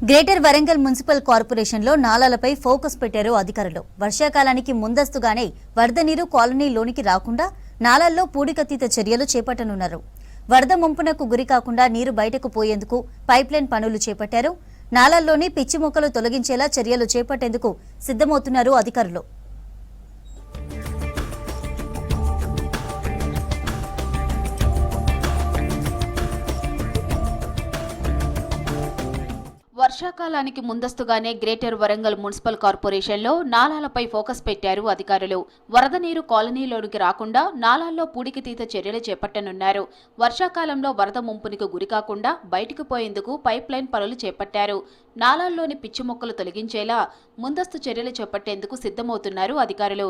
Greater Warangal municipal కార్పొరేషన్లో నాలాలపై focus పెట్టారు అధికారులు. వర్షాకాలానికి ముందస్తుగానే వరద నీరు కాలనీలోనికి రాకుండా నాలాల్లో పూడికతీత చర్యలు చేపట్టనున్నారు. వరద ముంపునకు గురికాకుండా నీరు బయటకు పోయేందుకు పైప్లైన్ పనులు చేపట్టారు. నాలాల్లోని పిచ్చి మొక్కలు తొలగించేలా చర్యలు చేపట్టేందుకు సిద్ధమవుతున్నారు అధికారులు. వర్షాకాలానికి ముందస్తుగానే గ్రేటర్ వరంగల్ మున్సిపల్ కార్పొరేషన్లో నాలాలపై ఫోకస్ పెట్టారు అధికారులు. వరద నీరు కాలనీలోనికి రాకుండా నాలాల్లో పూడికతీత చర్యలు చేపట్టనున్నారు. వర్షాకాలంలో వరద ముంపునికి గురికాకుండా బయటకు పోయేందుకు పైప్లైన్ పనులు చేపట్టారు. నాలాల్లోని పిచ్చి మొక్కలు తొలగించేలా ముందస్తు చర్యలు చేపట్టేందుకు సిద్ధమవుతున్నారు అధికారులు.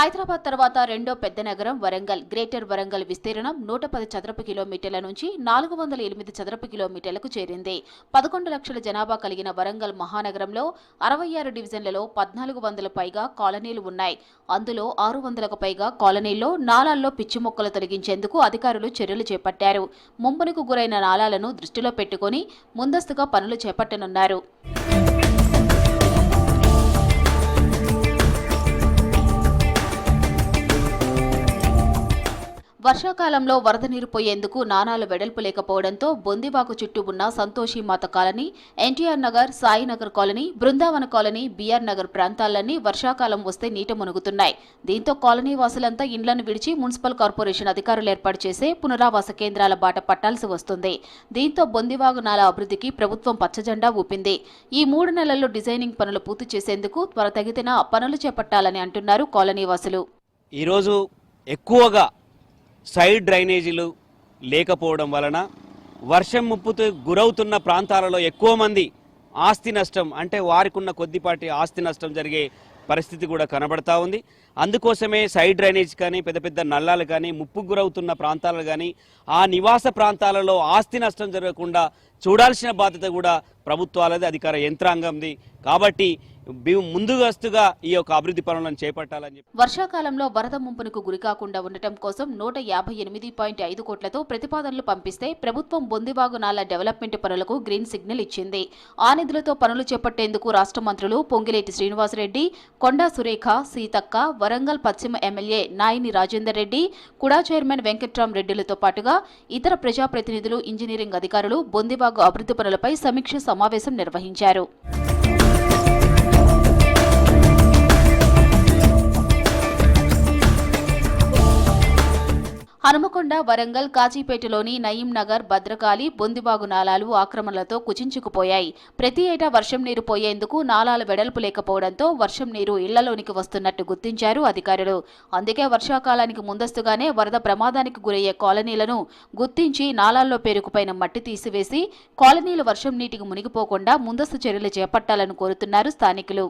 హైదరాబాద్ తర్వాత రెండో పెద్ద నగరం వరంగల్. గ్రేటర్ వరంగల్ విస్తీర్ణం 110 చదరపు కిలోమీటర్ల నుంచి 408 చదరపు కిలోమీటర్లకు చేరింది. 11 లక్షల జనాభా కలిగిన వరంగల్ మహానగరంలో 66 డివిజన్లలో 1400 పైగా కాలనీలు ఉన్నాయి. అందులో 600కు పైగా కాలనీల్లో నాలాల్లో పిచ్చి మొక్కలు తొలగించేందుకు అధికారులు చర్యలు చేపట్టారు. ముంపునకు గురైన నాలాలను దృష్టిలో పెట్టుకుని ముందస్తుగా పనులు చేపట్టనున్నారు. వర్షాకాలంలో వరద నీరు పోయేందుకు నాలాలు వెడల్పు లేకపోవడంతో బొందివాగు చుట్టూ ఉన్న Santoshimata colony, NTR Nagar, Sainagar colony, Brindavana colony, BR Nagar ప్రాంతాలన్నీ వర్షాకాలం వస్తే నీట మునుగుతున్నాయి. దీంతో కాలనీ వాసులంతా ఇండ్లను విడిచి మున్సిపల్ కార్పొరేషన్ అధికారులు ఏర్పాటు చేసే పునరావాస కేంద్రాల బాట పట్టాల్సి వస్తుంది. దీంతో బొందివాగు నాలా అభివృద్ధికి ప్రభుత్వం పచ్చజెండా ఊపింది. ఈ 3 నెలల్లో డిజైనింగ్ పనులు పూర్తి చేసేందుకు త్వరితగతిన పనులు చేపట్టాలని అంటున్నారు కాలనీ వాసులు. ఈరోజు ఎక్కువగా సైడ్ డ్రైనేజీలు లేకపోవడం వలన వర్షం ముప్పుతో గురవుతున్న ప్రాంతాలలో ఎక్కువ మంది ఆస్తి నష్టం అంటే వారికి ఉన్న కొద్దిపాటి ఆస్తి నష్టం జరిగే పరిస్థితి కూడా కనబడతా ఉంది. అందుకోసమే సైడ్ డ్రైనేజ్ కానీ పెద్ద పెద్ద నల్లాలు కానీ ముప్పుకు గురవుతున్న ప్రాంతాలు కానీ ఆ నివాస ప్రాంతాలలో ఆస్తి నష్టం జరగకుండా చూడాల్సిన బాధ్యత కూడా ప్రభుత్వాలది, అధికార యంత్రాంగంది. కాబట్టి ముందుగస్తుగా ఈ యొక్క అభివృద్ధి పనులను చేపట్టాలని చెప్పి వర్షాకాలంలో వరద ముంపునకు గురికాకుండా ఉండటం కోసం 158.5 కోట్లతో ప్రతిపాదనలు పంపిస్తే ప్రభుత్వం బొందివాగు నాలా డెవలప్మెంట్ పనులకు గ్రీన్ సిగ్నల్ ఇచ్చింది. ఆ నిధులతో పనులు చేపట్టేందుకు రాష్ట్ర మంత్రులు పొంగిలేటి శ్రీనివాసరెడ్డి, కొండా సురేఖ, సీతక్క, వరంగల్ పశ్చిమ ఎమ్మెల్యే నాయిని రాజేందర్ రెడ్డి, కుడా చైర్మన్ వెంకట్రామ్ రెడ్డిలతో పాటుగా ఇతర ప్రజాప్రతినిధులు, ఇంజనీరింగ్ అధికారులు బొందివాగు అభివృద్ధి పనులపై సమీక్ష సమావేశం నిర్వహించారు. హనుమకొండ, వరంగల్, కాజీపేటలోని నయీం నగర్, భద్రకాళి, బొందివాగు నాలాలు ఆక్రమణలతో కుచించుకుపోయాయి. ప్రతి ఏటా వర్షం నీరు పోయేందుకు నాలాల వెడల్పు లేకపోవడంతో వర్షం నీరు ఇళ్లలోనికి వస్తున్నట్టు గుర్తించారు అధికారులు. అందుకే వర్షాకాలానికి ముందస్తుగానే వరద ప్రమాదానికి గురయ్యే కాలనీలను గుర్తించి నాలాల్లో పేరుకుపోయిన మట్టి తీసివేసి కాలనీలు వర్షం నీటికి మునిగిపోకుండా ముందస్తు చర్యలు చేపట్టాలని కోరుతున్నారు స్థానికులు.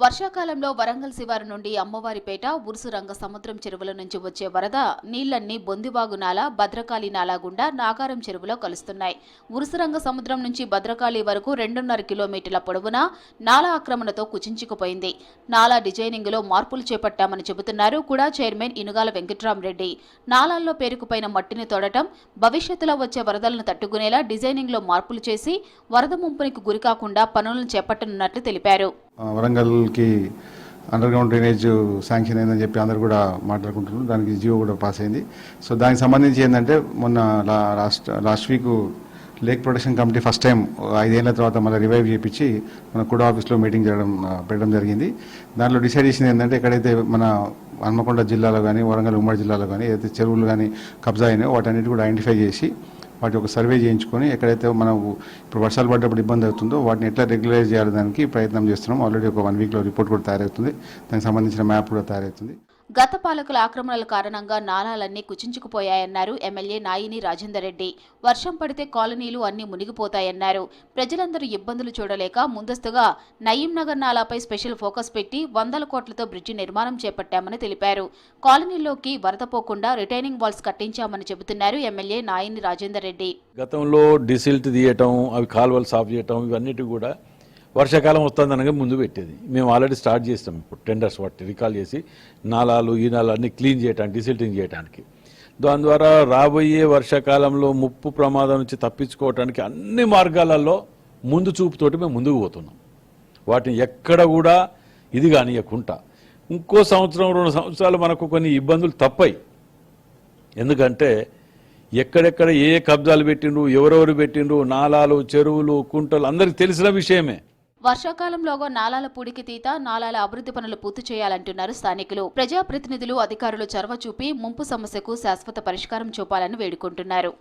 వర్షాకాలంలో వరంగల్ శివారు నుండి అమ్మవారిపేట, ఉరుసురంగ సముద్రం చెరువుల నుంచి వచ్చే వరద నీళ్లన్నీ బొందివాగు నాలా, భద్రకాళి నాలా గుండా నాగారం చెరువులో కలుస్తున్నాయి. ఉరుసురంగ సముద్రం నుంచి భద్రకాళి వరకు 2.5 కిలోమీటర్ల పొడవున నాలా ఆక్రమణతో కుచించుకుపోయింది. నాలా డిజైనింగ్లో మార్పులు చేపట్టామని చెబుతున్నారు కుడా చైర్మన్ ఇనుగాల వెంకట్రామ్ రెడ్డి. నాలాల్లో పేరుకుపోయిన మట్టిని తోడటం, భవిష్యత్తులో వచ్చే వరదలను తట్టుకునేలా డిజైనింగ్లో మార్పులు చేసి వరద ముంపునికి గురికాకుండా పనులను చేపట్టనున్నట్లు తెలిపారు. వరంగల్కి అండర్ గ్రౌండ్ డ్రైనేజ్ శాంక్షన్ అయిందని చెప్పి అందరు కూడా మాట్లాడుకుంటున్నారు. దానికి జియో కూడా పాస్ అయింది. సో దానికి సంబంధించి ఏంటంటే మొన్న last week lake protection committee first time 5 ఏళ్ల తర్వాత మళ్ళీ రివైవ్ చేయించి మన కుడా ఆఫీస్లో మీటింగ్ పెట్టడం జరిగింది. దాంట్లో డిసైడ్ చేసింది ఏంటంటే ఎక్కడైతే మన హన్మకొండ జిల్లాలో కానీ వరంగల్ ఉమ్మడి జిల్లాలో కానీ ఏదైతే చెరువులు కానీ కబ్జా అయినాయో వాటన్నిటి కూడా ఐడెంటిఫై చేసి వాటి ఒక సర్వే చేయించుకొని ఎక్కడైతే మనకు ఇప్పుడు వర్షాలు పడ్డప్పుడు ఇబ్బంది అవుతుందో వాటిని ఎట్లా రెగ్యులైజ్ చేయాలి దానికి ప్రయత్నం చేస్తున్నాం. ఆల్రెడీ ఒక 1 వీక్లో రిపోర్ట్ కూడా తయారవుతుంది. దానికి సంబంధించిన మ్యాప్ కూడా తయారవుతుంది. గత పాలకుల ఆక్రమణల కారణంగా నాలాలన్నీ కుచించుకుపోయాయన్నారు ఎమ్మెల్యే నాయిని రాజేందర్ రెడ్డి. వర్షం పడితే కాలనీలు అన్ని మునిగిపోతాయన్నారు. ప్రజలందరూ ఇబ్బందులు చూడలేక ముందస్తుగా నయీం నగర్ నాలాపై స్పెషల్ ఫోకస్ పెట్టి 100 కోట్లతో బ్రిడ్జి నిర్మాణం చేపట్టామని తెలిపారు. కాలనీలోకి వరద పోకుండా రిటైనింగ్ వాల్స్ కట్టించామని చెబుతున్నారు ఎమ్మెల్యే నాయిని రాజేందర్ రెడ్డి. గతంలో డిసిల్ట్ తీయటం, అవి కాలువలు సాఫ్ చేయటం, ఇవన్నిటి కూడా వర్షాకాలం వస్తుందనగా ముందు పెట్టేది. మేము ఆల్రెడీ స్టార్ట్ చేస్తాం ఇప్పుడు టెండర్స్ వాటి రికాల్ చేసి నాలాలు ఈ నాలు అన్ని క్లీన్ చేయడానికి, డిసిల్టింగ్ చేయడానికి. దాని ద్వారా రాబోయే వర్షాకాలంలో ముప్పు ప్రమాదం నుంచి తప్పించుకోవడానికి అన్ని మార్గాలలో ముందు చూపుతోటి మేము ముందుకు పోతున్నాం. వాటిని ఎక్కడ కూడా ఇది కానియకుండా ఇంకో సంవత్సరం 2 సంవత్సరాలు మనకు కొన్ని ఇబ్బందులు తప్పాయి. ఎందుకంటే ఎక్కడెక్కడ ఏ కబ్జాలు పెట్టిండ్రు, ఎవరెవరు పెట్టిండ్రు, నాలాలు, చెరువులు, కుంటలు అందరికీ తెలిసిన విషయమే. వర్షాకాలంలోగా నాలాల పూడికి తీత, నాలాల అభివృద్ధి పనులు పూర్తి చేయాలంటున్నారు స్థానికులు. ప్రజాప్రతినిధులు, అధికారులు చొరవ చూపి ముంపు సమస్యకు శాశ్వత పరిష్కారం చూపాలని వేడుకుంటున్నారు.